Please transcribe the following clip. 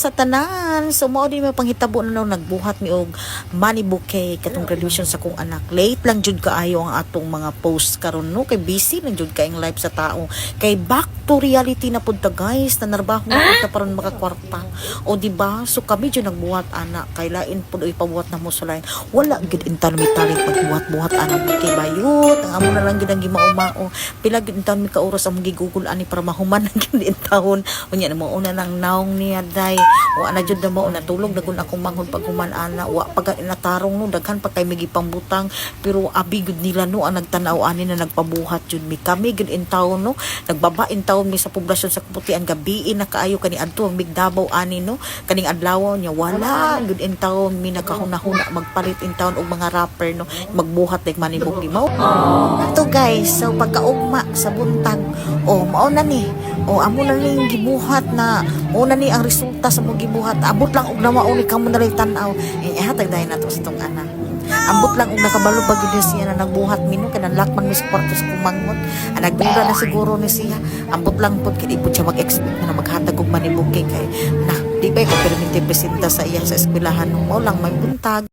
sa tanan. So mao din may panghitabo na nagbuhat mi og money bouquet katong graduation sa kong anak. Late lang jud kaayo ang atong mga post karon no kay busy lang jud kaayong live sa tao. Kay back to reality na pud ta guys, nanarbaho na pud ta paron makakwarta. O di ba? So kami jud nagbuhat ana kay lain pud oy pabuhat na mo sa lain. Wala gid intan mi talent pagbuhat-buhat ana bouquet bayot. Ang amo na lang gid ang gimao-mao. Pila gid intan mi ka oras ang gigugol ani para mahuman gid intawon. Unya na mo una nang naong niya day. Wa na jud na mo natulog na kun akong manghod pag human ana. Wa pag inatarong no daghan pa kay migi pambutang pero abi gud nila no ang nagtanaw ani na nagpabuhat jud mi kami gid intawon no. Nagbaba intawon mi sa poblasyon sa Kaputian gabi na kaayo kani adto ang Migdabaw ani no. Kaning adlaw nya wala gud intawon mi nagkahuna-huna magpalit intawon og mga rapper no magbuhat like manibog di mao. To guys, so pagkaugma sa buntag mao na ni amo na ning gibuhat na mao na ni ang resulta sa mo gibuhat abot lang og namao ni kamo na rin tan-aw hatag dayon nato sa tong anak ambot lang og nakabalo pag yun siya na nagbuhat mino kanang lakman mi sa kwarto sa kumangot nagdura na siguro ni siya ambot lang pud kay ipod siya mag-expect na maghatag og manibog kay na di ba ko permite presenta sa iya sa eskwelahan mo lang may buntag.